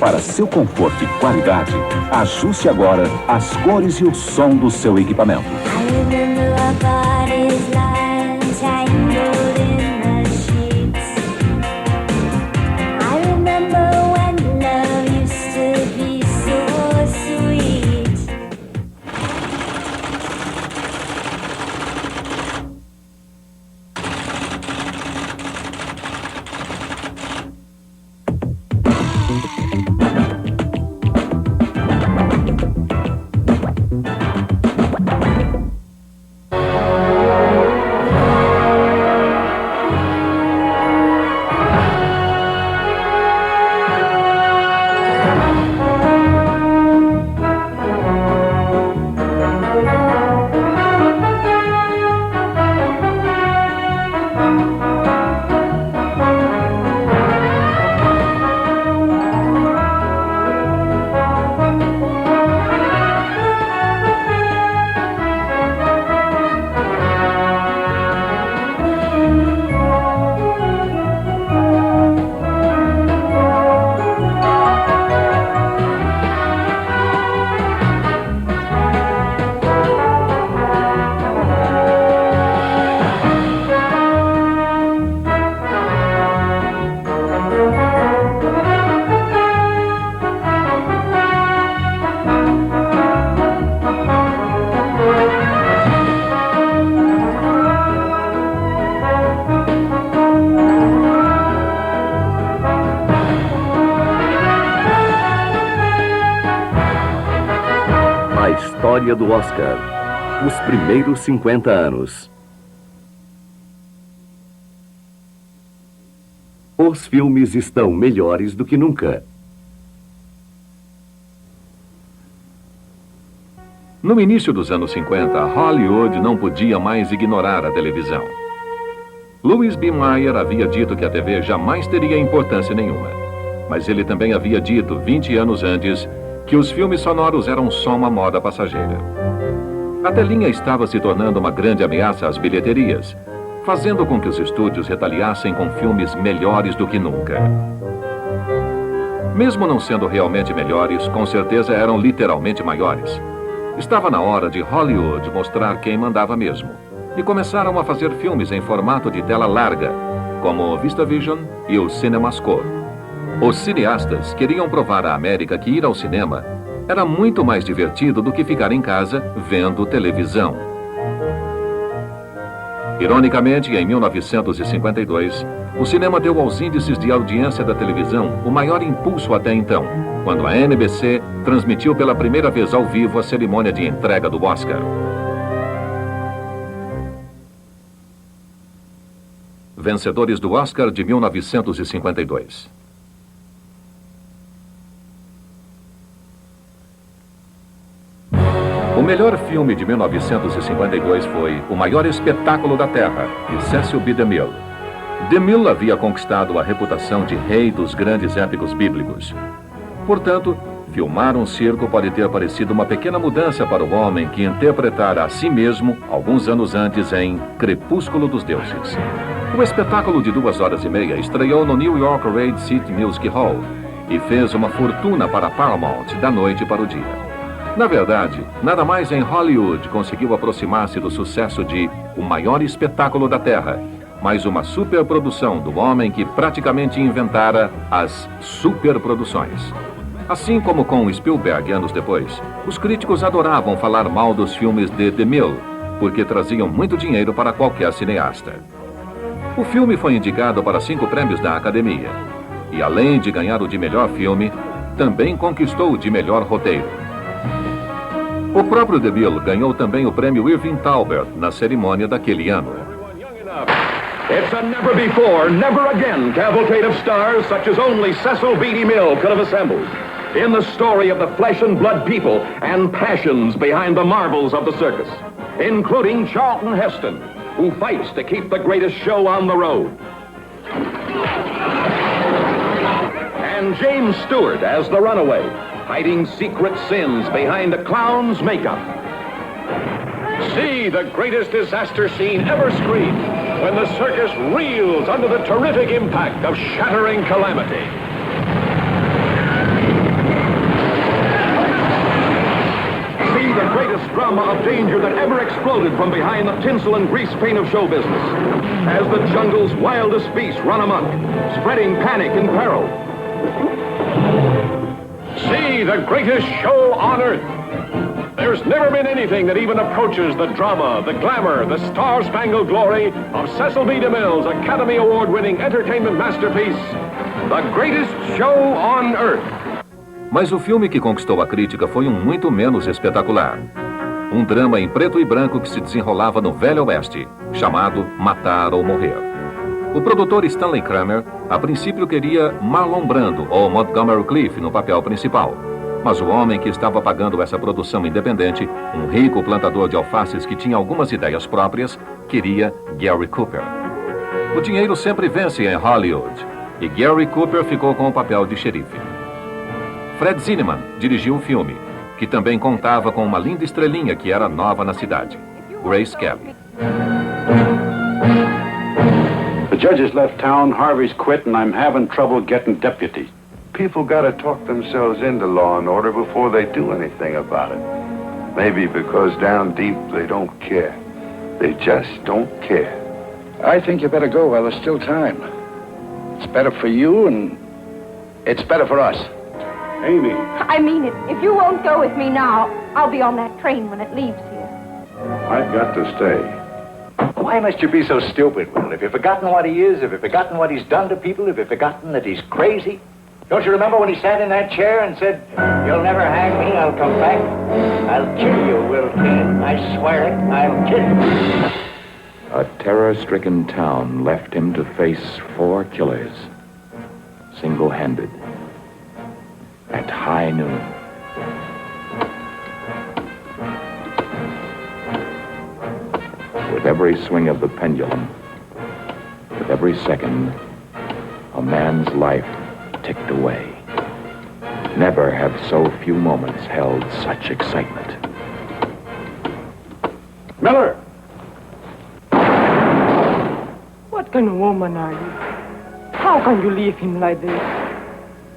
Para seu conforto e qualidade, ajuste agora as cores e o som do seu equipamento. História do Oscar. Os primeiros 50 anos. Os filmes estão melhores do que nunca. No início dos anos 50, Hollywood não podia mais ignorar a televisão. Louis B. Mayer havia dito que a TV jamais teria importância nenhuma. Mas ele também havia dito, 20 anos antes, que os filmes sonoros eram só uma moda passageira. A telinha estava se tornando uma grande ameaça às bilheterias, fazendo com que os estúdios retaliassem com filmes melhores do que nunca. Mesmo não sendo realmente melhores, com certeza eram literalmente maiores. Estava na hora de Hollywood mostrar quem mandava mesmo, e começaram a fazer filmes em formato de tela larga, como o VistaVision e o CinemaScore. Os cineastas queriam provar à América que ir ao cinema era muito mais divertido do que ficar em casa vendo televisão. Ironicamente, em 1952, o cinema deu aos índices de audiência da televisão o maior impulso até então, quando a NBC transmitiu pela primeira vez ao vivo a cerimônia de entrega do Oscar. Vencedores do Oscar de 1952. O melhor filme de 1952 foi O Maior Espetáculo da Terra, de Cecil B. DeMille. DeMille havia conquistado a reputação de rei dos grandes épicos bíblicos. Portanto, filmar um circo pode ter parecido uma pequena mudança para o homem que interpretara a si mesmo, alguns anos antes, em Crepúsculo dos Deuses. O espetáculo de 2h30 estreou no New York Radio City Music Hall e fez uma fortuna para a Paramount da noite para o dia. Na verdade, nada mais em Hollywood conseguiu aproximar-se do sucesso de O Maior Espetáculo da Terra, mas uma superprodução do homem que praticamente inventara as superproduções. Assim como com Spielberg anos depois, os críticos adoravam falar mal dos filmes de DeMille, porque traziam muito dinheiro para qualquer cineasta. O filme foi indicado para 5 prêmios da Academia, e além de ganhar o de melhor filme, também conquistou o de melhor roteiro. O próprio DeMille ganhou também o prêmio Irving Thalbert na cerimônia daquele ano. It's a never before, never again cavalcade of stars such as only Cecil B. DeMille could have assembled. In the story of the flesh and blood people and passions behind the marvels of the circus, including Charlton Heston, who fights to keep the greatest show on the road. And James Stewart as the runaway, hiding secret sins behind a clown's makeup. See the greatest disaster scene ever screened when the circus reels under the terrific impact of shattering calamity. drama of danger that ever exploded from behind the tinsel and grease paint of show business. As the jungle's wildest beasts run amok, spreading panic and peril. See the greatest show on earth. There's never been anything that even approaches the drama, the glamour, the star-spangled glory of Cecil B. DeMille's Academy Award-winning entertainment masterpiece, The Greatest Show on Earth. Mas o filme que conquistou a crítica foi muito menos espetacular. Um drama em preto e branco que se desenrolava no Velho Oeste, chamado Matar ou Morrer. O produtor Stanley Kramer, a princípio queria Marlon Brando ou Montgomery Clift no papel principal. Mas o homem que estava pagando essa produção independente, um rico plantador de alfaces que tinha algumas ideias próprias, queria Gary Cooper. O dinheiro sempre vence em Hollywood, e Gary Cooper ficou com o papel de xerife. Fred Zinnemann dirigiu o filme, que também contava com uma linda estrelinha que era nova na cidade, Grace Kelly. The judges left town, Harvey's quit, and I'm having trouble getting deputies. People gotta talk themselves into law and order before they do anything about it. Maybe because down deep they don't care. They just don't care. I think you better go while there's still time. It's better for you and it's better for us. Amy. I mean it. If you won't go with me now, I'll be on that train when it leaves here. I've got to stay. Why must you be so stupid, Will? Have you forgotten what he is? Have you forgotten what he's done to people? Have you forgotten that he's crazy? Don't you remember when he sat in that chair and said, "You'll never hang me, I'll come back. I'll kill you, Will Kane. I swear it, I'll kill you." A terror-stricken town left him to face 4 killers, single-handed, at high noon. With every swing of the pendulum, with every second, a man's life ticked away. Never have so few moments held such excitement. Miller! What kind of woman are you? How can you leave him like this?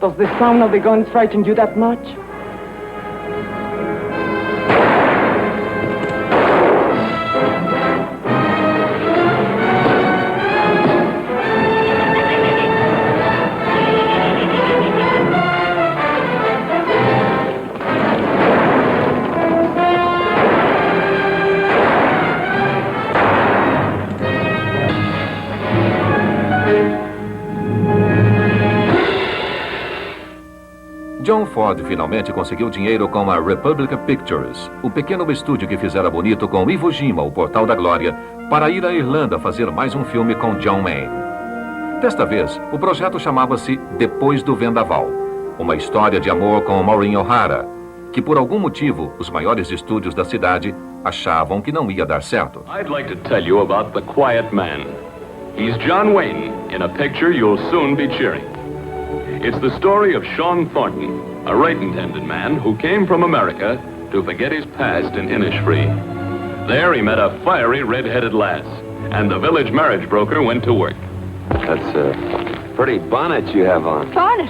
Does the sound of the guns frighten you that much? John Ford finalmente conseguiu dinheiro com a Republic Pictures, o pequeno estúdio que fizera bonito com Iwo Jima, o Portal da Glória, para ir à Irlanda fazer mais um filme com John Wayne. Desta vez, o projeto chamava-se Depois do Vendaval, uma história de amor com Maureen O'Hara, que por algum motivo os maiores estúdios da cidade achavam que não ia dar certo. I'd like to tell you about The Quiet Man. He's John Wayne in a picture you'll soon be cheering. It's the story of Sean Thornton, a right-intended man who came from America to forget his past in Innisfree. There he met a fiery red-headed lass, and the village marriage broker went to work. That's a pretty bonnet you have on. Bonnet?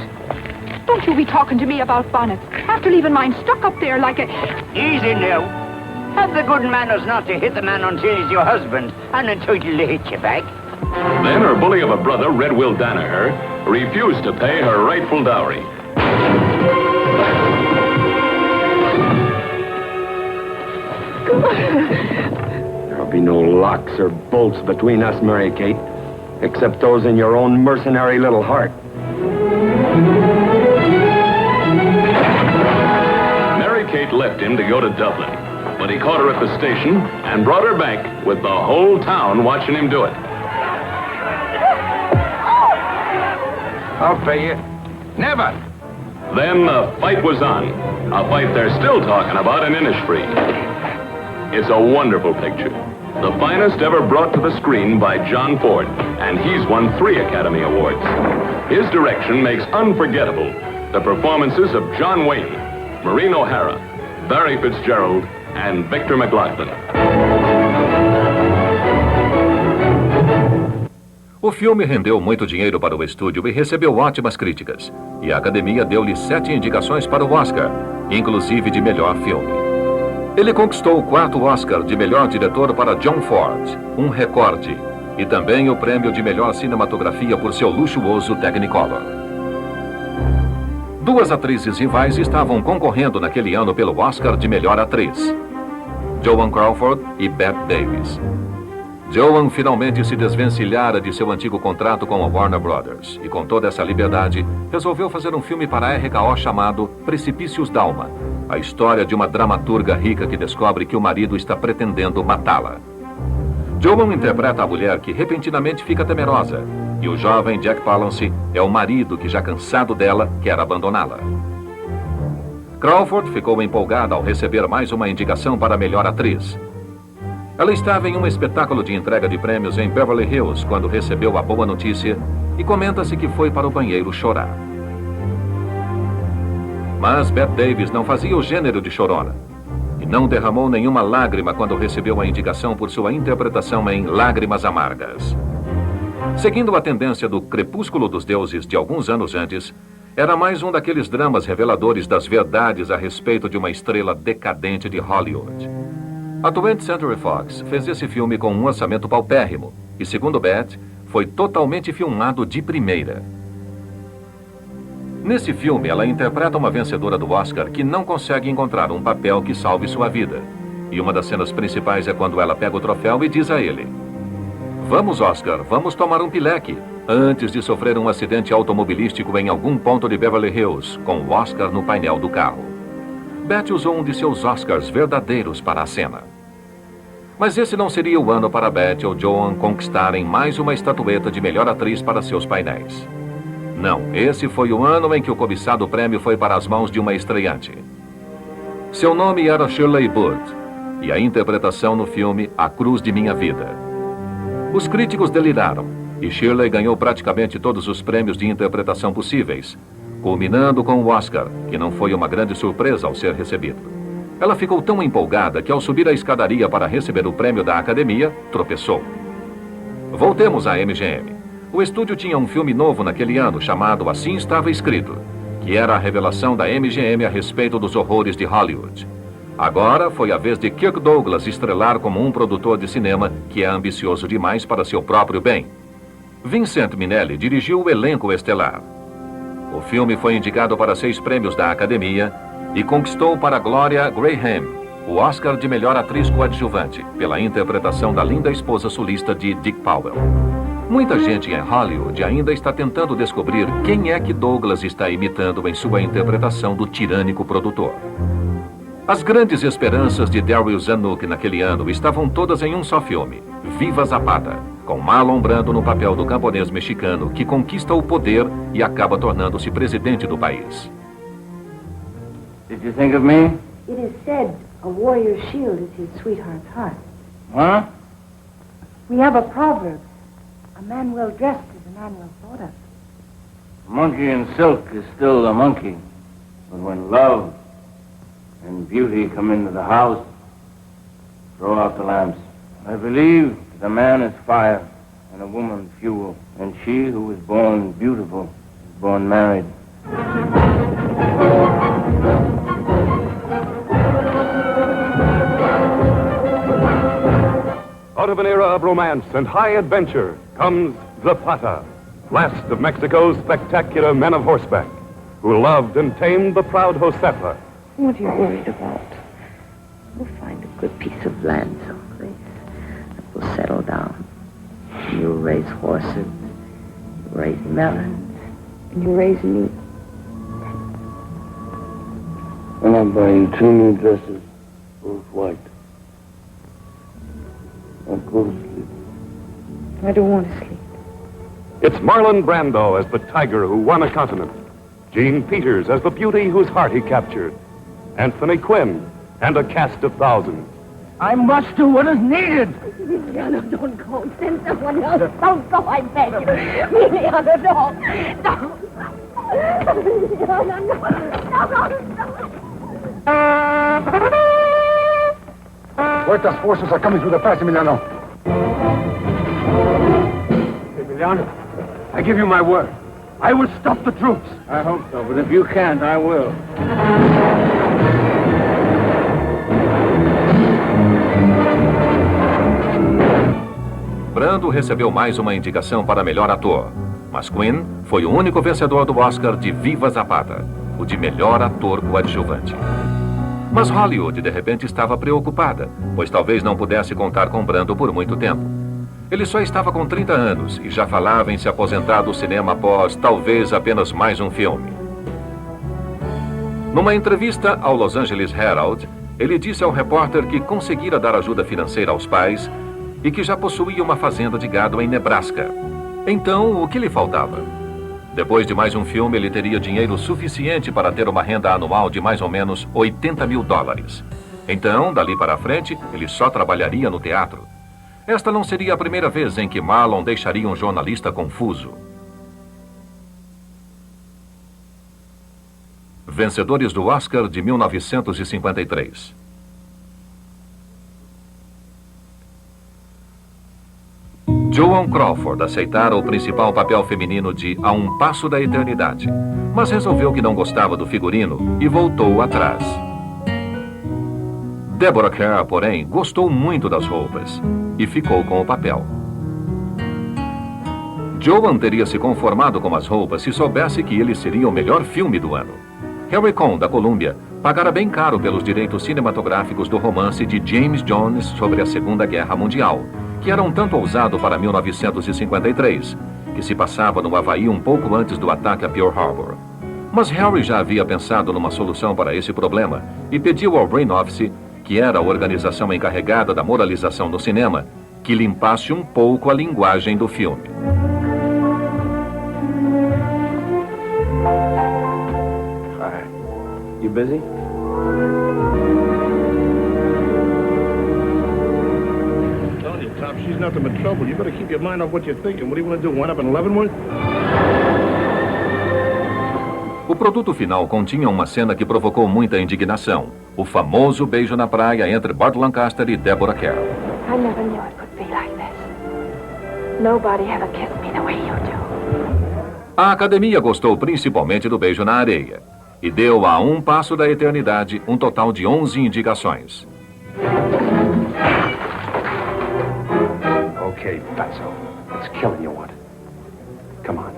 Don't you be talking to me about bonnets. After leaving mine stuck up there like a... Easy now. Have the good manners not to hit the man until he's your husband and entitled to hit you back. Then her bully of a brother, Red Will Danaher, refused to pay her rightful dowry. There'll be no locks or bolts between us, Mary Kate, except those in your own mercenary little heart. Mary Kate left him to go to Dublin, but he caught her at the station and brought her back with the whole town watching him do it. I'll pay you. Never. Then the fight was on. A fight they're still talking about in Innisfree. It's a wonderful picture. The finest ever brought to the screen by John Ford, and he's won 3 Academy Awards. His direction makes unforgettable the performances of John Wayne, Maureen O'Hara, Barry Fitzgerald, and Victor McLaglen. O filme rendeu muito dinheiro para o estúdio e recebeu ótimas críticas. E a academia deu-lhe 7 indicações para o Oscar, inclusive de melhor filme. Ele conquistou o 4º Oscar de melhor diretor para John Ford, um recorde, e também o prêmio de melhor cinematografia por seu luxuoso Technicolor. 2 atrizes rivais estavam concorrendo naquele ano pelo Oscar de melhor atriz: Joan Crawford e Bette Davis. Joan finalmente se desvencilhara de seu antigo contrato com a Warner Brothers e, com toda essa liberdade, resolveu fazer um filme para a RKO chamado Precipícios d'Alma, a história de uma dramaturga rica que descobre que o marido está pretendendo matá-la. Joan interpreta a mulher que repentinamente fica temerosa, e o jovem Jack Palance é o marido que, já cansado dela, quer abandoná-la. Crawford ficou empolgada ao receber mais uma indicação para melhor atriz. Ela estava em um espetáculo de entrega de prêmios em Beverly Hills quando recebeu a boa notícia e comenta-se que foi para o banheiro chorar. Mas Bette Davis não fazia o gênero de chorona e não derramou nenhuma lágrima quando recebeu a indicação por sua interpretação em Lágrimas Amargas. Seguindo a tendência do Crepúsculo dos Deuses de alguns anos antes, era mais um daqueles dramas reveladores das verdades a respeito de uma estrela decadente de Hollywood. A 20th Century Fox fez esse filme com um orçamento paupérrimo e, segundo Bette, foi totalmente filmado de primeira. Nesse filme, ela interpreta uma vencedora do Oscar que não consegue encontrar um papel que salve sua vida. E uma das cenas principais é quando ela pega o troféu e diz a ele: "Vamos, Oscar, vamos tomar um pileque", antes de sofrer um acidente automobilístico em algum ponto de Beverly Hills, com o Oscar no painel do carro. Bette usou um de seus Oscars verdadeiros para a cena. Mas esse não seria o ano para Bette ou Joan conquistarem mais uma estatueta de melhor atriz para seus painéis. Não, esse foi o ano em que o cobiçado prêmio foi para as mãos de uma estreante. Seu nome era Shirley Wood, e a interpretação no filme A Cruz de Minha Vida. Os críticos deliraram, e Shirley ganhou praticamente todos os prêmios de interpretação possíveis, culminando com o Oscar, que não foi uma grande surpresa ao ser recebido. Ela ficou tão empolgada que, ao subir a escadaria para receber o prêmio da Academia, tropeçou. Voltemos à MGM. O estúdio tinha um filme novo naquele ano chamado Assim Estava Escrito, que era a revelação da MGM a respeito dos horrores de Hollywood. Agora foi a vez de Kirk Douglas estrelar como um produtor de cinema que é ambicioso demais para seu próprio bem. Vincent Minnelli dirigiu o elenco estelar. O filme foi indicado para 6 prêmios da Academia e conquistou para Gloria Grahame o Oscar de melhor atriz coadjuvante pela interpretação da linda esposa sulista de Dick Powell. Muita gente em Hollywood ainda está tentando descobrir quem é que Douglas está imitando em sua interpretação do tirânico produtor. As grandes esperanças de Daryl Zanuck naquele ano estavam todas em um só filme, Viva Zapata, com Marlon Brando no papel do camponês mexicano que conquista o poder e acaba tornando-se presidente do país. Did you think of me? It is said a warrior's shield is his sweetheart's heart. Huh? We have a proverb. A man well dressed is a man well thought of. A monkey in silk is still a monkey. But when love and beauty come into the house, throw out the lamps. I believe that a man is fire and a woman fuel. And she who was born beautiful is born married. Out of an era of romance and high adventure comes Zapata, last of Mexico's spectacular men of horseback, who loved and tamed the proud Josefa. What are you worried about? We'll find a good piece of land someplace. And we'll settle down. You'll raise horses, you'll raise melons, and you'll raise meat. And I'm buying 2 new dresses, both white. I'll go to sleep. I don't want to sleep. It's Marlon Brando as the tiger who won a continent. Jean Peters as the beauty whose heart he captured. Anthony Quinn and a cast of thousands. I must do what is needed. Emiliano, don't go. Send someone else. Don't go, I beg you. Emiliano, don't. Huerta's forces are coming through the pass, Emiliano. Emiliano, I give you my word. I will stop the troops. I hope so, but if you can't, I will. Orlando recebeu mais uma indicação para melhor ator. Mas Quinn foi o único vencedor do Oscar de Viva Zapata, o de melhor ator coadjuvante. Mas Hollywood, de repente, estava preocupada, pois talvez não pudesse contar com Brando por muito tempo. Ele só estava com 30 anos e já falava em se aposentar do cinema após, talvez, apenas mais um filme. Numa entrevista ao Los Angeles Herald, ele disse ao repórter que conseguira dar ajuda financeira aos pais e que já possuía uma fazenda de gado em Nebraska. Então, o que lhe faltava? Depois de mais um filme, ele teria dinheiro suficiente para ter uma renda anual de mais ou menos $80 mil. Então, dali para frente, ele só trabalharia no teatro. Esta não seria a primeira vez em que Marlon deixaria um jornalista confuso. Vencedores do Oscar de 1953. Joan Crawford aceitara o principal papel feminino de A um Passo da Eternidade, mas resolveu que não gostava do figurino e voltou atrás. Deborah Kerr, porém, gostou muito das roupas e ficou com o papel. Joan teria se conformado com as roupas se soubesse que ele seria o melhor filme do ano. Harry Cohn, da Columbia, pagara bem caro pelos direitos cinematográficos do romance de James Jones sobre a Segunda Guerra Mundial, que era um tanto ousado para 1953, que se passava no Havaí um pouco antes do ataque a Pearl Harbor. Mas Harry já havia pensado numa solução para esse problema e pediu ao Brain Office, que era a organização encarregada da moralização no cinema, que limpasse um pouco a linguagem do filme. Hi. You busy? She's nothing but trouble. You better keep your mind off what you're thinking. What do you want to do? Wind up in Leavenworth? O produto final continha uma cena que provocou muita indignação. O famoso beijo na praia entre Burt Lancaster e Deborah Kerr. I never knew it could be like this. Nobody ever kissed me the way you do. A academia gostou principalmente do beijo na areia e deu a Um Passo da Eternidade um total de 11 indicações. Okay, Fatso. Let's kill him, you want. Come on.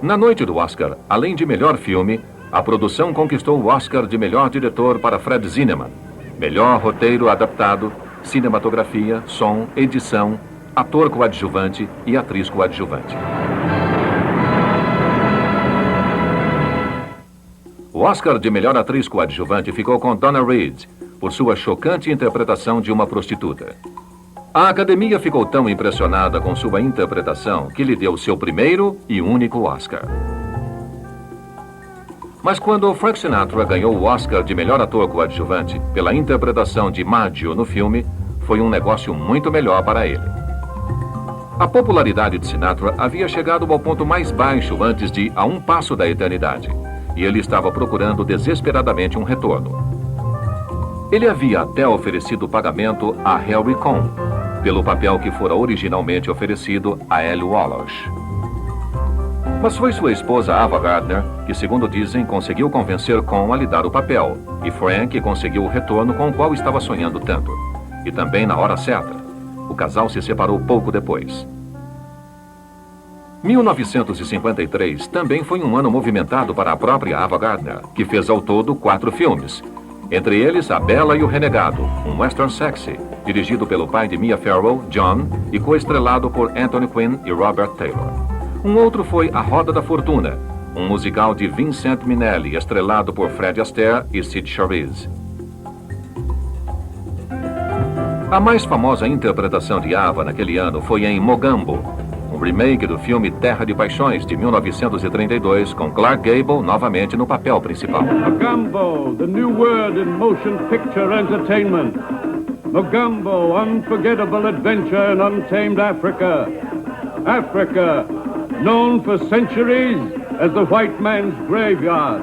Na noite do Oscar, além de melhor filme, a produção conquistou o Oscar de melhor diretor para Fred Zinnemann, melhor roteiro adaptado, cinematografia, som, edição, ator coadjuvante e atriz coadjuvante. O Oscar de melhor atriz coadjuvante ficou com Donna Reed, por sua chocante interpretação de uma prostituta. A academia ficou tão impressionada com sua interpretação que lhe deu seu primeiro e único Oscar. Mas quando Frank Sinatra ganhou o Oscar de melhor ator coadjuvante pela interpretação de Maggio no filme, foi um negócio muito melhor para ele. A popularidade de Sinatra havia chegado ao ponto mais baixo antes de A um Passo da Eternidade, e ele estava procurando desesperadamente um retorno. Ele havia até oferecido pagamento a Harry Cohn, pelo papel que fora originalmente oferecido a Ellie Wallace. Mas foi sua esposa Ava Gardner que, segundo dizem, conseguiu convencer Cohn a lhe dar o papel, e Frank conseguiu o retorno com o qual estava sonhando tanto. E também na hora certa. O casal se separou pouco depois. 1953 também foi um ano movimentado para a própria Ava Gardner, que fez ao todo 4 filmes. Entre eles, A Bela e o Renegado, um western sexy, dirigido pelo pai de Mia Farrow, John, e coestrelado por Anthony Quinn e Robert Taylor. Um outro foi A Roda da Fortuna, um musical de Vincent Minnelli, estrelado por Fred Astaire e Sid Charisse. A mais famosa interpretação de Ava naquele ano foi em Mogambo, um remake do filme Terra de Paixões, de 1932, com Clark Gable novamente no papel principal. Mogambo, the new word in motion picture entertainment. Mogambo, unforgettable adventure in untamed Africa. Africa, known for centuries as the white man's graveyard.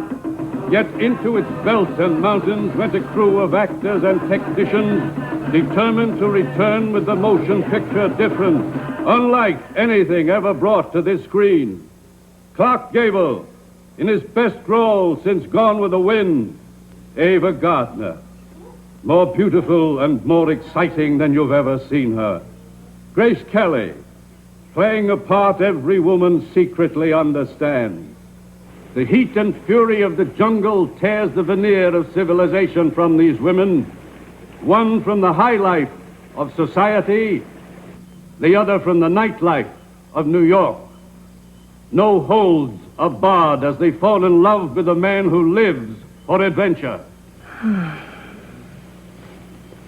Yet into its veldt and mountains went a crew of actors and technicians determined to return with the motion picture different, unlike anything ever brought to this screen. Clark Gable, in his best role since Gone with the Wind, Ava Gardner. more beautiful and more exciting than you've ever seen her. Grace Kelly, playing a part every woman secretly understands. The heat and fury of the jungle tears the veneer of civilization from these women, one from the high life of society, the other from the nightlife of New York. No holds are barred as they fall in love with a man who lives for adventure.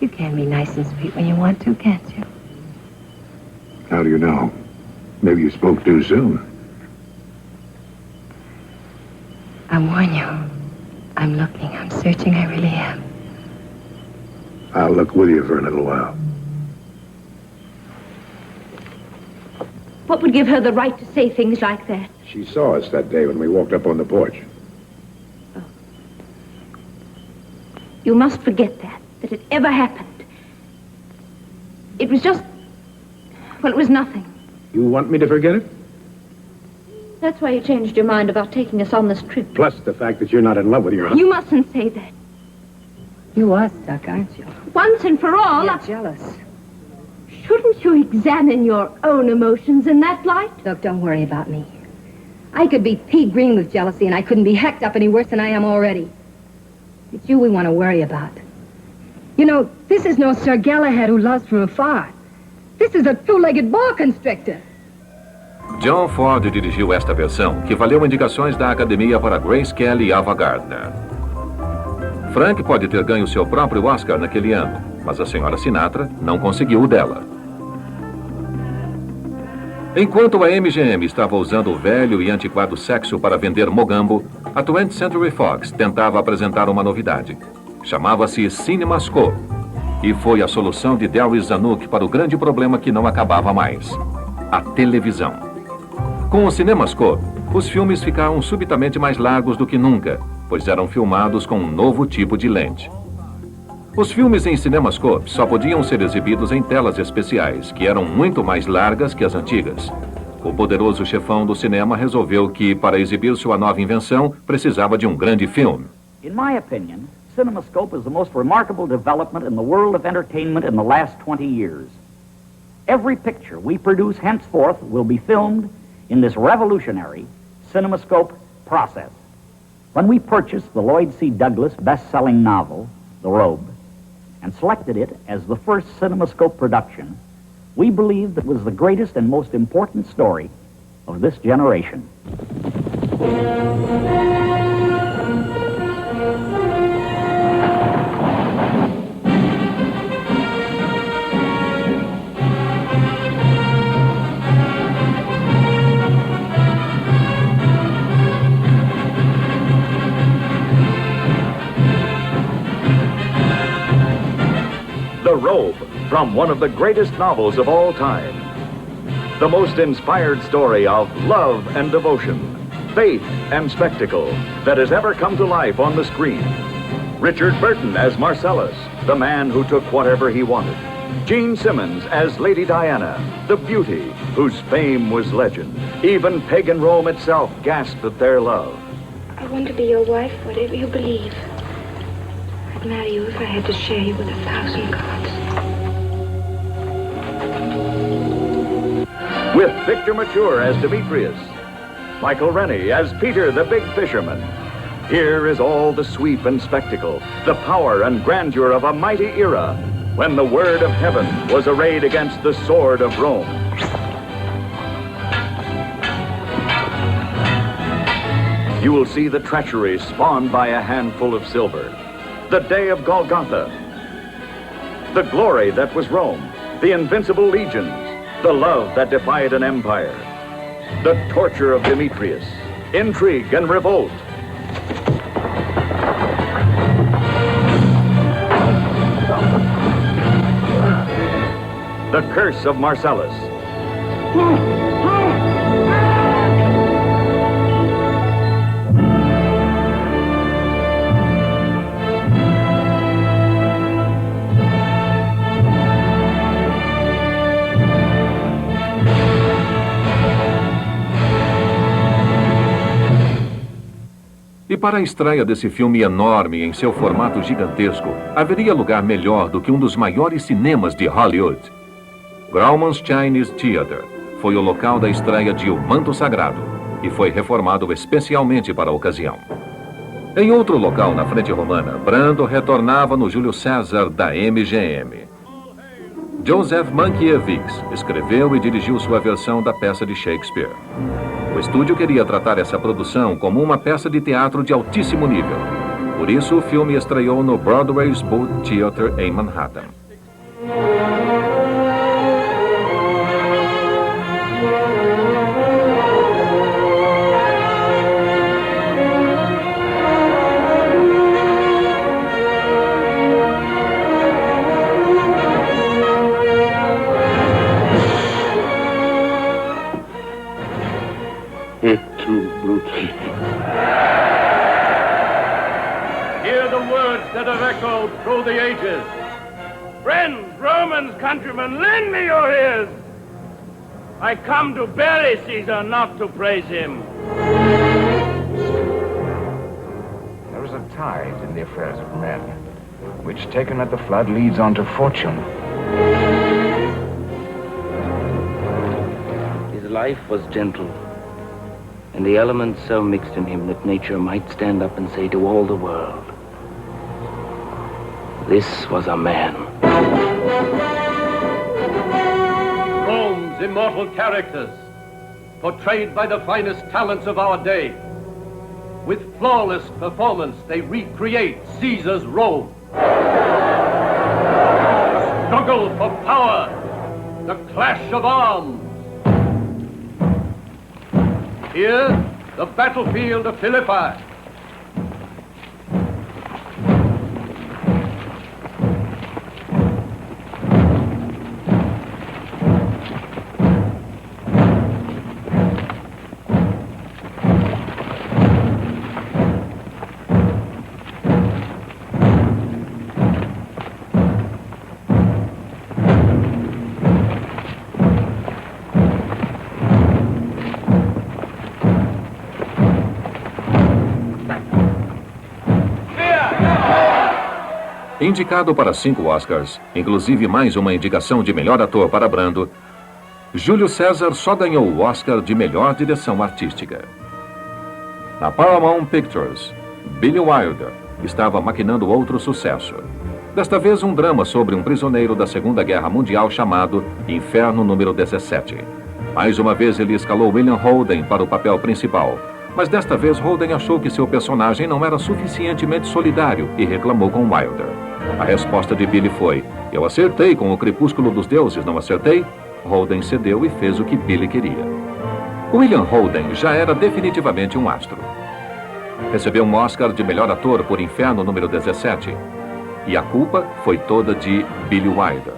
You can be nice and sweet when you want to, can't you? How do you know? Maybe you spoke too soon. I warn you. I'm looking, I'm searching, I really am. I'll look with you for a little while. What would give her the right to say things like that? She saw us that day when we walked up on the porch. You must forget that it ever happened. It was just, well, it was nothing. You want me to forget it? That's why you changed your mind about taking us on this trip. Plus the fact that you're not in love with your husband. You mustn't say that. You are stuck, aren't you? Once and for all, You're jealous. Shouldn't you examine your own emotions in that light? Look, don't worry about me. I could be pea green with jealousy, and I couldn't be hecked up any worse than I am already. It's you we want to worry about. You know, this is no Sir Galahad who loves from afar. This is a two-legged boa constrictor. John Ford dirigiu esta versão, que valeu indicações da Academia para Grace Kelly e Ava Gardner. Frank pode ter ganho seu próprio Oscar naquele ano, mas a senhora Sinatra não conseguiu o dela. Enquanto a MGM estava usando o velho e antiquado sexo para vender Mogambo, a 20th Century Fox tentava apresentar uma novidade. Chamava-se CinemaScope, e foi a solução de Darius Zanuck para o grande problema que não acabava mais: a televisão. Com o CinemaScope, os filmes ficaram subitamente mais largos do que nunca, pois eram filmados com um novo tipo de lente. Os filmes em CinemaScope só podiam ser exibidos em telas especiais, que eram muito mais largas que as antigas. O poderoso chefão do cinema resolveu que, para exibir sua nova invenção, precisava de um grande filme. In my opinion, CinemaScope is the most remarkable development in the world of entertainment in the last 20 years. Every picture we produce henceforth will be filmed in this revolutionary CinemaScope process. When we purchased the Lloyd C. Douglas best-selling novel, The Robe, and selected it as the first CinemaScope production, we believed it was the greatest and most important story of this generation. The Robe, from one of the greatest novels of all time. The most inspired story of love and devotion, faith and spectacle that has ever come to life on the screen. Richard Burton as Marcellus, the man who took whatever he wanted. Gene Simmons as Lady Diana, the beauty whose fame was legend. Even pagan Rome itself gasped at their love. I want to be your wife, whatever you believe. I'd marry you if I had to share you with 1,000 gods. With Victor Mature as Demetrius, Michael Rennie as Peter the Big Fisherman. Here is all the sweep and spectacle, the power and grandeur of a mighty era, when the word of heaven was arrayed against the sword of Rome. You will see the treachery spawned by a handful of silver, the day of Golgotha, the glory that was Rome, the invincible legions, the love that defied an empire, the torture of Demetrius, intrigue and revolt. The curse of Marcellus. E para a estreia desse filme enorme em seu formato gigantesco, haveria lugar melhor do que um dos maiores cinemas de Hollywood. Grauman's Chinese Theater foi o local da estreia de O Manto Sagrado e foi reformado especialmente para a ocasião. Em outro local na frente romana, Brando retornava no Júlio César da MGM. Joseph Mankiewicz escreveu e dirigiu sua versão da peça de Shakespeare. O estúdio queria tratar essa produção como uma peça de teatro de altíssimo nível. Por isso, o filme estreou no Broadway's Boot Theater em Manhattan. Hear the words that have echoed through the ages. Friends, Romans, countrymen, lend me your ears. I come to bury Caesar, not to praise him. There is a tide in the affairs of men, which taken at the flood leads on to fortune. His life was gentle, and the elements so mixed in him that nature might stand up and say to all the world, this was a man. Rome's immortal characters, portrayed by the finest talents of our day. With flawless performance, they recreate Caesar's Rome. The struggle for power, the clash of arms. Here, the battlefield of Philippi. Indicado para 5 Oscars, inclusive mais uma indicação de melhor ator para Brando, Júlio César só ganhou o Oscar de melhor direção artística. Na Paramount Pictures, Billy Wilder estava maquinando outro sucesso. Desta vez um drama sobre um prisioneiro da Segunda Guerra Mundial chamado Inferno número 17. Mais uma vez ele escalou William Holden para o papel principal, mas desta vez Holden achou que seu personagem não era suficientemente solidário e reclamou com Wilder. A resposta de Billy foi: eu acertei com o Crepúsculo dos Deuses, não acertei? Holden cedeu e fez o que Billy queria. William Holden já era definitivamente um astro. Recebeu um Oscar de melhor ator por Inferno número 17. E a culpa foi toda de Billy Wilder.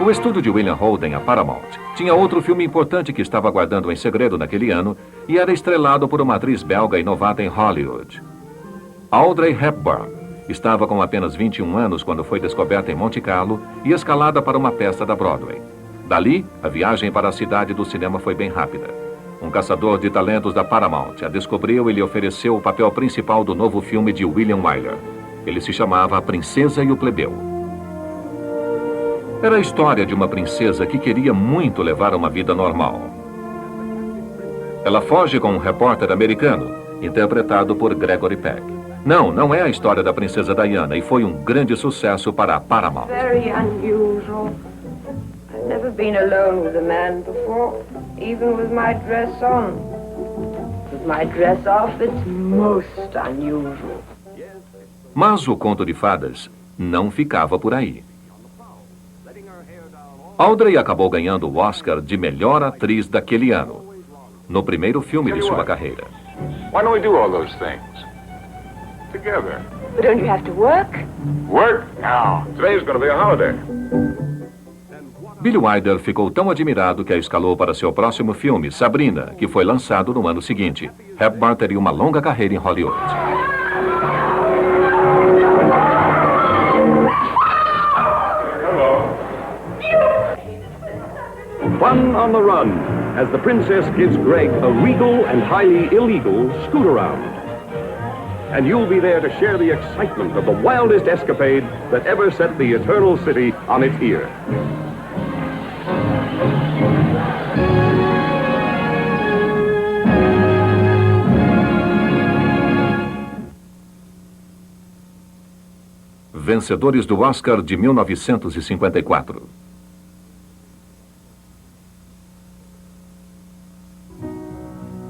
O estúdio de William Holden, a Paramount, tinha outro filme importante que estava guardando em segredo naquele ano e era estrelado por uma atriz belga e novata em Hollywood. Audrey Hepburn estava com apenas 21 anos quando foi descoberta em Monte Carlo e escalada para uma peça da Broadway. Dali, a viagem para a cidade do cinema foi bem rápida. Um caçador de talentos da Paramount a descobriu e lhe ofereceu o papel principal do novo filme de William Wyler. Ele se chamava A Princesa e o Plebeu. Era a história de uma princesa que queria muito levar uma vida normal. Ela foge com um repórter americano, interpretado por Gregory Peck. Não é a história da princesa Diana e foi um grande sucesso para a Paramount. Very unusual. I've never been alone with a man before, even with my dress on. With my dress off, it's most unusual. Mas o conto de fadas não ficava por aí. Audrey acabou ganhando o Oscar de melhor atriz daquele ano, no primeiro filme de sua carreira. Why don't we do all those things together? But don't you have to work? Work? No. Today's going to be a holiday. Billy Wilder ficou tão admirado que a escalou para seu próximo filme, Sabrina, que foi lançado no ano seguinte. Hepburn teria uma longa carreira em Hollywood. Fun on the run, as the princess gives Greg a regal and highly illegal scoot-around. and you'll be there to share the excitement of the wildest escapade that ever set the Eternal City on its ear. Vencedores do Oscar de 1954.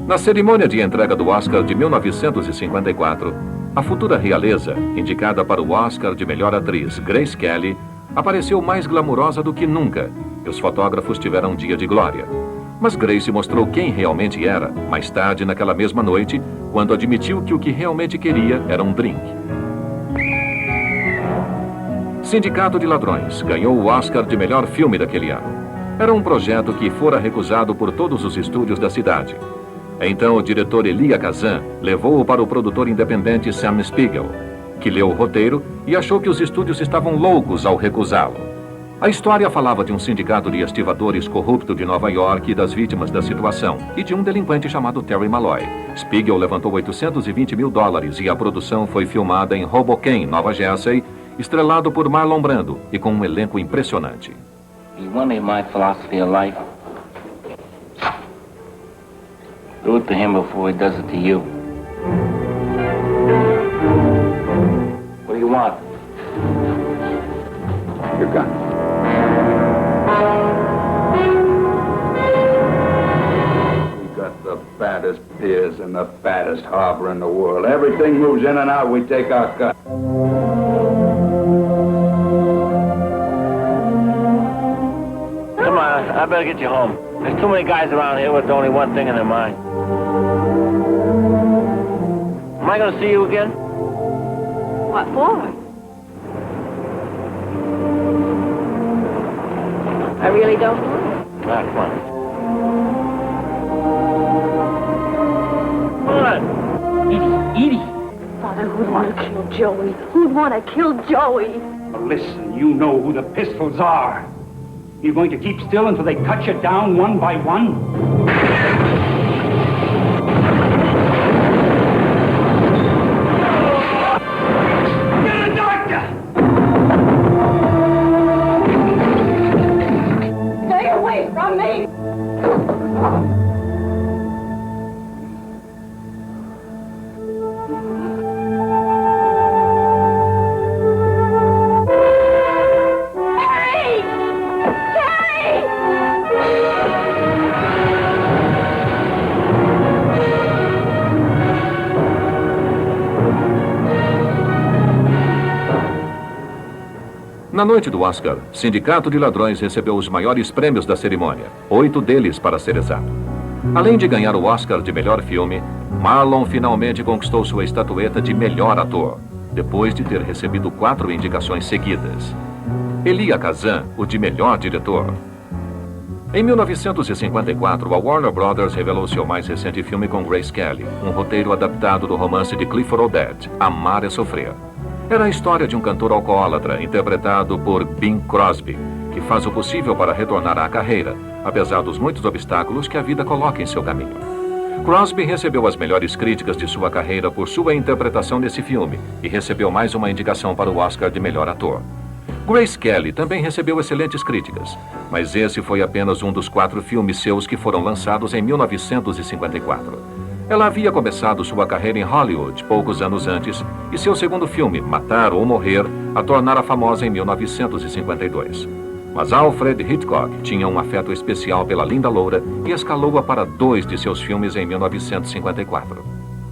Na cerimônia de entrega do Oscar de 1954, a futura realeza, indicada para o Oscar de melhor atriz, Grace Kelly, apareceu mais glamurosa do que nunca, e os fotógrafos tiveram um dia de glória. Mas Grace mostrou quem realmente era, mais tarde naquela mesma noite, quando admitiu que o que realmente queria era um drink. Sindicato de Ladrões ganhou o Oscar de melhor filme daquele ano. Era um projeto que fora recusado por todos os estúdios da cidade. Então o diretor Elia Kazan levou-o para o produtor independente Sam Spiegel, que leu o roteiro e achou que os estúdios estavam loucos ao recusá-lo. A história falava de um sindicato de estivadores corrupto de Nova York e das vítimas da situação, e de um delinquente chamado Terry Malloy. Spiegel levantou $820 mil e a produção foi filmada em Hoboken, Nova Jersey, estrelado por Marlon Brando e com um elenco impressionante. You wanted my philosophy of life. Do it to him before he does it to you. What do you want? Your gun. We got the baddest piers and the baddest harbor in the world. Everything moves in and out, we take our cut. Come on, I better get you home. There's too many guys around here with only one thing in their mind. Am I going to see you again? What for? I really don't know. Ah, come on. Come on. Edie. Father, who'd want to kill Joey? Who'd want to kill Joey? Listen, you know who the pistols are. You're going to keep still until they cut you down one by one? Get a doctor! Stay away from me! Na noite do Oscar, Sindicato de Ladrões recebeu os maiores prêmios da cerimônia, 8 deles para ser exato. Além de ganhar o Oscar de melhor filme, Marlon finalmente conquistou sua estatueta de melhor ator, depois de ter recebido 4 indicações seguidas. Elia Kazan, o de melhor diretor. Em 1954, a Warner Brothers revelou seu mais recente filme com Grace Kelly, um roteiro adaptado do romance de Clifford Odets, Amar é Sofrer. Era a história de um cantor alcoólatra, interpretado por Bing Crosby, que faz o possível para retornar à carreira, apesar dos muitos obstáculos que a vida coloca em seu caminho. Crosby recebeu as melhores críticas de sua carreira por sua interpretação nesse filme e recebeu mais uma indicação para o Oscar de melhor ator. Grace Kelly também recebeu excelentes críticas, mas esse foi apenas um dos 4 filmes seus que foram lançados em 1954. Ela havia começado sua carreira em Hollywood poucos anos antes e seu segundo filme, Matar ou Morrer, a tornara famosa em 1952. Mas Alfred Hitchcock tinha um afeto especial pela linda loura e escalou-a para 2 de seus filmes em 1954.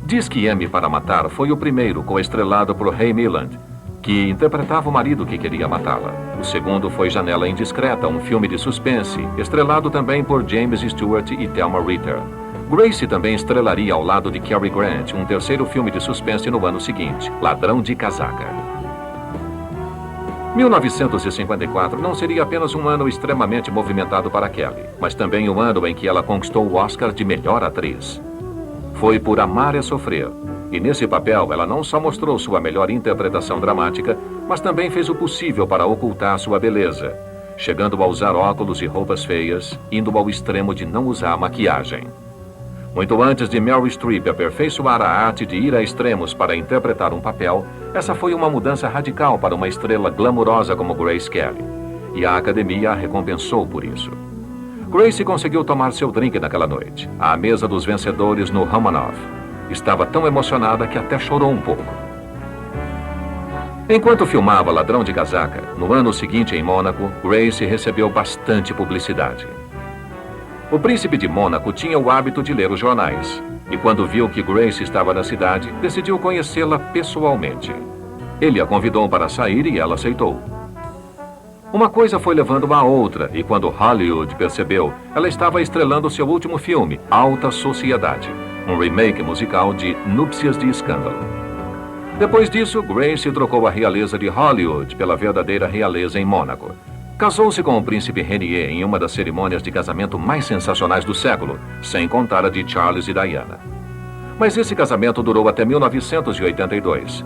Diz que M para Matar foi o primeiro coestrelado por Ray Milland, que interpretava o marido que queria matá-la. O segundo foi Janela Indiscreta, um filme de suspense, estrelado também por James Stewart e Thelma Ritter. Grace também estrelaria ao lado de Cary Grant um terceiro filme de suspense no ano seguinte, Ladrão de Casaca. 1954 não seria apenas um ano extremamente movimentado para Kelly, mas também o ano em que ela conquistou o Oscar de melhor atriz. Foi por Amar é Sofrer, e nesse papel ela não só mostrou sua melhor interpretação dramática, mas também fez o possível para ocultar sua beleza, chegando a usar óculos e roupas feias, indo ao extremo de não usar maquiagem. Muito antes de Meryl Streep aperfeiçoar a arte de ir a extremos para interpretar um papel, essa foi uma mudança radical para uma estrela glamurosa como Grace Kelly. E a academia a recompensou por isso. Grace conseguiu tomar seu drink naquela noite, à mesa dos vencedores no Romanov. Estava tão emocionada que até chorou um pouco. Enquanto filmava Ladrão de Casaca, no ano seguinte em Mônaco, Grace recebeu bastante publicidade. O príncipe de Mônaco tinha o hábito de ler os jornais, e quando viu que Grace estava na cidade, decidiu conhecê-la pessoalmente. Ele a convidou para sair e ela aceitou. Uma coisa foi levando a outra, e quando Hollywood percebeu, ela estava estrelando seu último filme, Alta Sociedade, um remake musical de Núpcias de Escândalo. Depois disso, Grace trocou a realeza de Hollywood pela verdadeira realeza em Mônaco. Casou-se com o príncipe Renier em uma das cerimônias de casamento mais sensacionais do século, sem contar a de Charles e Diana. Mas esse casamento durou até 1982,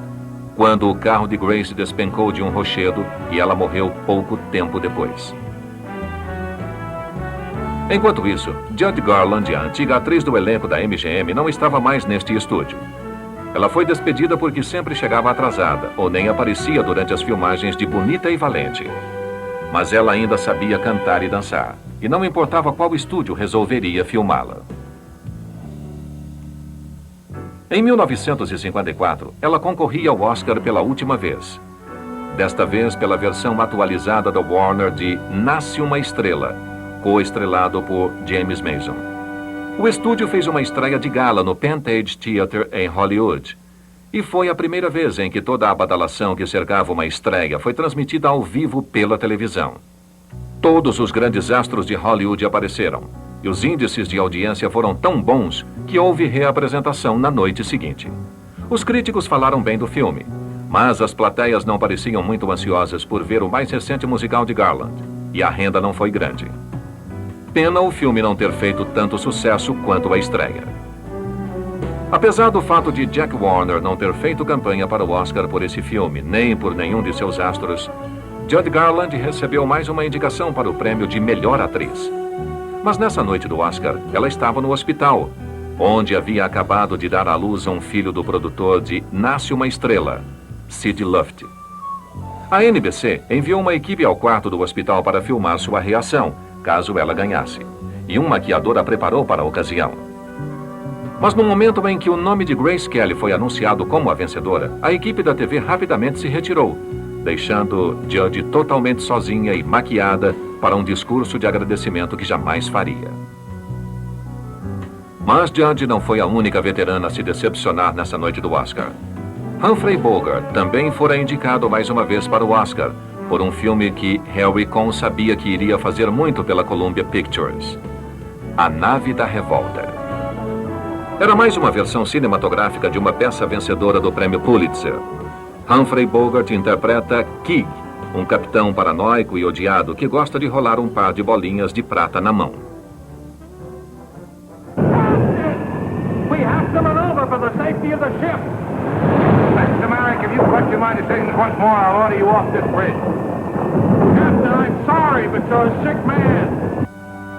quando o carro de Grace despencou de um rochedo e ela morreu pouco tempo depois. Enquanto isso, Judy Garland, a antiga atriz do elenco da MGM, não estava mais neste estúdio. Ela foi despedida porque sempre chegava atrasada ou nem aparecia durante as filmagens de Bonita e Valente. Mas ela ainda sabia cantar e dançar, e não importava qual estúdio resolveria filmá-la. Em 1954, ela concorria ao Oscar pela última vez. Desta vez pela versão atualizada da Warner de Nasce uma Estrela, co-estrelado por James Mason. O estúdio fez uma estreia de gala no Pantage Theatre em Hollywood. E foi a primeira vez em que toda a badalação que cercava uma estreia foi transmitida ao vivo pela televisão. Todos os grandes astros de Hollywood apareceram, e os índices de audiência foram tão bons que houve reapresentação na noite seguinte. Os críticos falaram bem do filme, mas as plateias não pareciam muito ansiosas por ver o mais recente musical de Garland, e a renda não foi grande. Pena o filme não ter feito tanto sucesso quanto a estreia. Apesar do fato de Jack Warner não ter feito campanha para o Oscar por esse filme, nem por nenhum de seus astros, Judy Garland recebeu mais uma indicação para o prêmio de melhor atriz. Mas nessa noite do Oscar, ela estava no hospital, onde havia acabado de dar à luz a um filho do produtor de Nasce uma Estrela, Sid Luft. A NBC enviou uma equipe ao quarto do hospital para filmar sua reação, caso ela ganhasse, e um maquiador a preparou para a ocasião. Mas no momento em que o nome de Grace Kelly foi anunciado como a vencedora, a equipe da TV rapidamente se retirou, deixando Judy totalmente sozinha e maquiada para um discurso de agradecimento que jamais faria. Mas Judy não foi a única veterana a se decepcionar nessa noite do Oscar. Humphrey Bogart também fora indicado mais uma vez para o Oscar, por um filme que Harry Cohn sabia que iria fazer muito pela Columbia Pictures, A Nave da Revolta. Era mais uma versão cinematográfica de uma peça vencedora do prêmio Pulitzer. Humphrey Bogart interpreta Kig, um capitão paranoico e odiado que gosta de rolar um par de bolinhas de prata na mão. We have to maneuver for the safety of the ship. Mr. Merrick, if you question my decisions once more, I'll order you off this bridge. Captain, I'm sorry, but you're a sick man.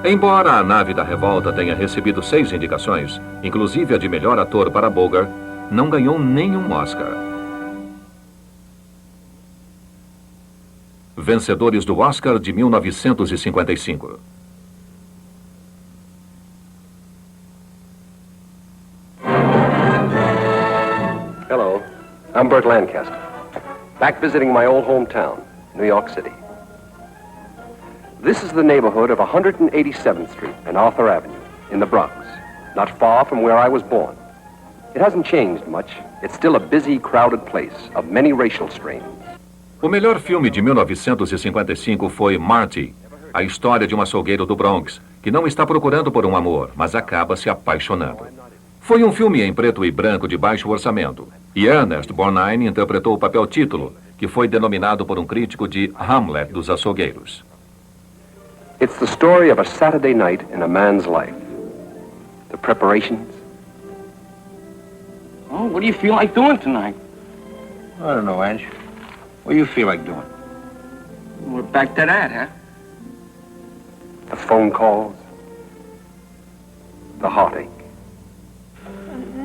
Embora A Nave da Revolta tenha recebido 6 indicações, inclusive a de melhor ator para Bogart, não ganhou nenhum Oscar. Vencedores do Oscar de 1955. Hello, I'm Burt Lancaster, back visiting my old hometown, New York City. This is the neighborhood of 187th Street and Arthur Avenue, in the Bronx, not far from where I was born. It hasn't changed much. It's still a busy, crowded place of many racial strains. O melhor filme de 1955 foi Marty, a história de um açougueiro do Bronx, que não está procurando por um amor, mas acaba se apaixonando. Foi um filme em preto e branco de baixo orçamento, e Ernest Borgnine interpretou o papel título, que foi denominado por um crítico de Hamlet dos açougueiros. It's the story of a Saturday night in a man's life. The preparations. Oh, what do you feel like doing tonight? I don't know, Ange. What do you feel like doing? We're back to that, huh? The phone calls. The heartache.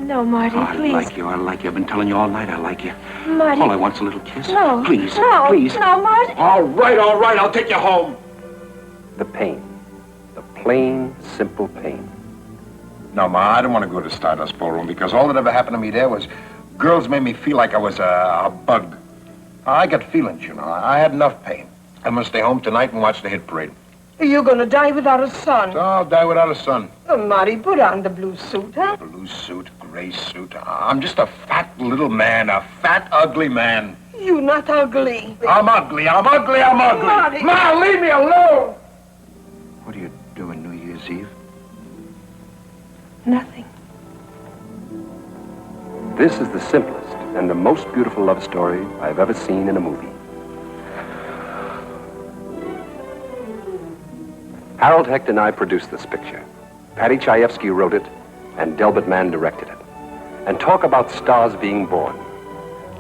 No, Marty, Oh, I please. like you. I like you. I've been telling you all night I like you. Marty. All I want's a little kiss. No. Please. No. Please. No, Marty. All right. I'll take you home. The pain. The plain, simple pain. No, Ma, I don't want to go to Stardust Ballroom because all that ever happened to me there was girls made me feel like I was a bug. I got feelings, you know. I had enough pain. I'm going to stay home tonight and watch the hit parade. You're gonna die without a son. So I'll die without a son. Oh, Marty, put on the blue suit, huh? Blue suit, gray suit. I'm just a fat little man, a fat, ugly man. You not ugly. I'm ugly. Marty. Ma, leave me alone! What are you doing New Year's Eve? Nothing. This is the simplest and the most beautiful love story I've ever seen in a movie. Harold Hecht and I produced this picture. Patty Chayefsky wrote it, and Delbert Mann directed it. And talk about stars being born.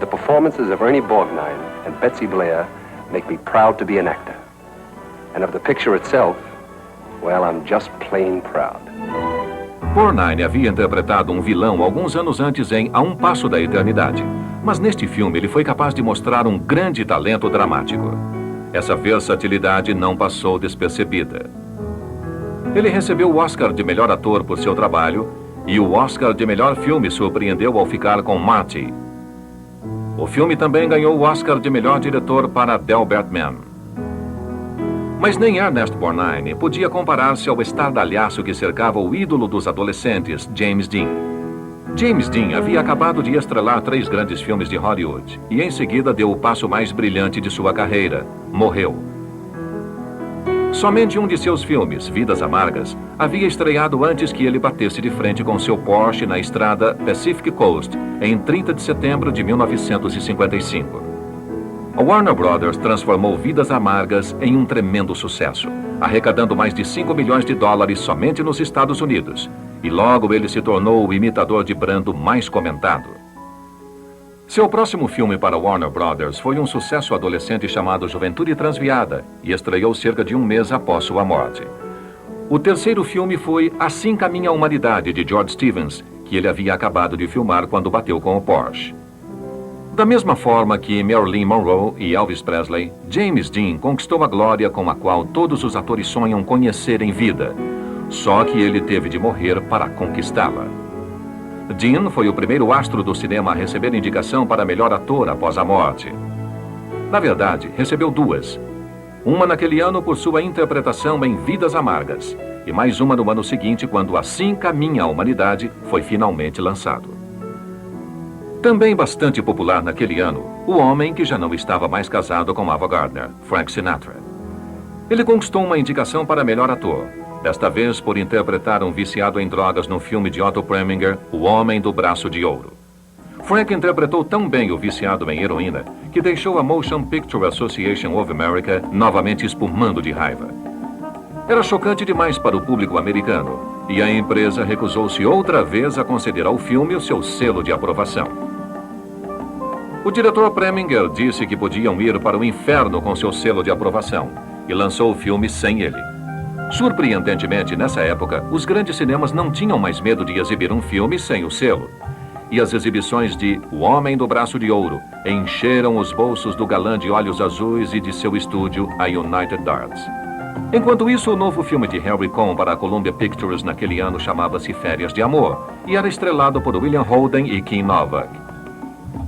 The performances of Ernie Borgnine and Betsy Blair make me proud to be an actor. And of the picture itself, well, I'm just plain proud. Borgnine havia interpretado um vilão alguns anos antes em A Um Passo da Eternidade, mas neste filme ele foi capaz de mostrar um grande talento dramático. Essa versatilidade não passou despercebida. Ele recebeu o Oscar de melhor ator por seu trabalho e o Oscar de melhor filme surpreendeu ao ficar com Marty. O filme também ganhou o Oscar de melhor diretor para Delbert Mann. Mas nem Ernest Borgnine podia comparar-se ao estardalhaço que cercava o ídolo dos adolescentes, James Dean. James Dean havia acabado de estrelar 3 grandes filmes de Hollywood e em seguida deu o passo mais brilhante de sua carreira, morreu. Somente um de seus filmes, Vidas Amargas, havia estreado antes que ele batesse de frente com seu Porsche na estrada Pacific Coast, em 30 de setembro de 1955. A Warner Brothers transformou Vidas Amargas em um tremendo sucesso, arrecadando mais de $5 milhões somente nos Estados Unidos, e logo ele se tornou o imitador de Brando mais comentado. Seu próximo filme para Warner Brothers foi um sucesso adolescente chamado Juventude Transviada e estreou cerca de um mês após sua morte. O terceiro filme foi Assim Caminha a Humanidade, de George Stevens, que ele havia acabado de filmar quando bateu com o Porsche. Da mesma forma que Marilyn Monroe e Elvis Presley, James Dean conquistou a glória com a qual todos os atores sonham conhecer em vida, só que ele teve de morrer para conquistá-la. Dean foi o primeiro astro do cinema a receber indicação para melhor ator após a morte. Na verdade, recebeu 2. Uma naquele ano por sua interpretação em Vidas Amargas, e mais uma no ano seguinte, quando Assim Caminha a Humanidade foi finalmente lançado. Também bastante popular naquele ano, o homem que já não estava mais casado com Ava Gardner, Frank Sinatra. Ele conquistou uma indicação para melhor ator, desta vez por interpretar um viciado em drogas no filme de Otto Preminger, O Homem do Braço de Ouro. Frank interpretou tão bem o viciado em heroína que deixou a Motion Picture Association of America novamente espumando de raiva. Era chocante demais para o público americano e a empresa recusou-se outra vez a conceder ao filme o seu selo de aprovação. O diretor Preminger disse que podiam ir para o inferno com seu selo de aprovação e lançou o filme sem ele. Surpreendentemente, nessa época, os grandes cinemas não tinham mais medo de exibir um filme sem o selo. E as exibições de O Homem do Braço de Ouro encheram os bolsos do galã de olhos azuis e de seu estúdio, a United Arts. Enquanto isso, o novo filme de Henry Cohn para a Columbia Pictures naquele ano chamava-se Férias de Amor e era estrelado por William Holden e Kim Novak.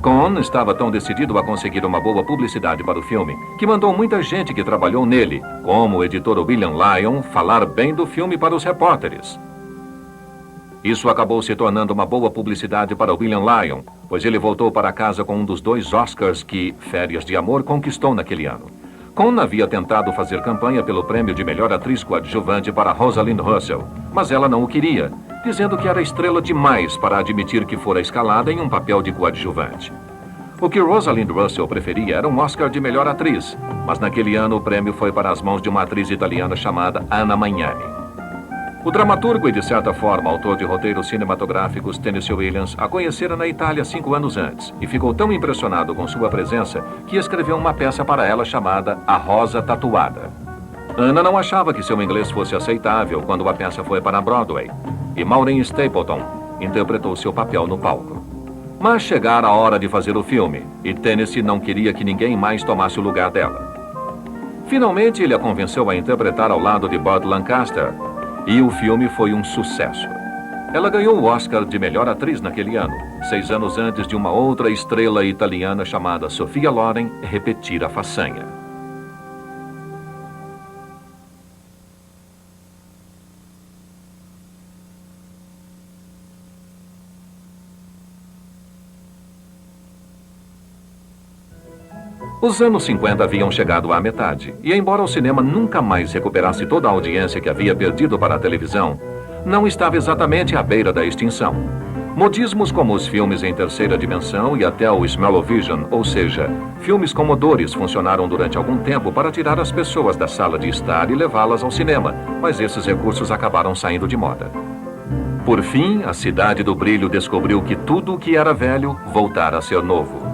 Cohn estava tão decidido a conseguir uma boa publicidade para o filme que mandou muita gente que trabalhou nele, como o editor William Lyon, falar bem do filme para os repórteres. Isso acabou se tornando uma boa publicidade para William Lyon, pois ele voltou para casa com um dos 2 Oscars que Férias de Amor conquistou naquele ano. Cohn havia tentado fazer campanha pelo prêmio de melhor atriz coadjuvante para Rosalind Russell, mas ela não o queria, dizendo que era estrela demais para admitir que fora escalada em um papel de coadjuvante. O que Rosalind Russell preferia era um Oscar de melhor atriz, mas naquele ano o prêmio foi para as mãos de uma atriz italiana chamada Anna Magnani. O dramaturgo e, de certa forma, autor de roteiros cinematográficos Tennessee Williams a conhecera na Itália 5 anos antes e ficou tão impressionado com sua presença que escreveu uma peça para ela chamada A Rosa Tatuada. Anna não achava que seu inglês fosse aceitável quando a peça foi para Broadway, e Maureen Stapleton, interpretou seu papel no palco. Mas chegara a hora de fazer o filme, e Tennessee não queria que ninguém mais tomasse o lugar dela. Finalmente, ele a convenceu a interpretar ao lado de Burt Lancaster, e o filme foi um sucesso. Ela ganhou o Oscar de melhor atriz naquele ano, 6 anos antes de uma outra estrela italiana chamada Sophia Loren repetir a façanha. Os anos 50 haviam chegado à metade, e embora o cinema nunca mais recuperasse toda a audiência que havia perdido para a televisão, não estava exatamente à beira da extinção. Modismos como os filmes em terceira dimensão e até o Smell-O-Vision, ou seja, filmes com odores, funcionaram durante algum tempo para tirar as pessoas da sala de estar e levá-las ao cinema, mas esses recursos acabaram saindo de moda. Por fim, a Cidade do Brilho descobriu que tudo o que era velho voltara a ser novo.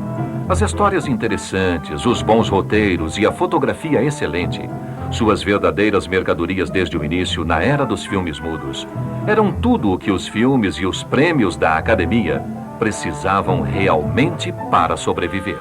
As histórias interessantes, os bons roteiros e a fotografia excelente, suas verdadeiras mercadorias desde o início na era dos filmes mudos, eram tudo o que os filmes e os prêmios da Academia precisavam realmente para sobreviver.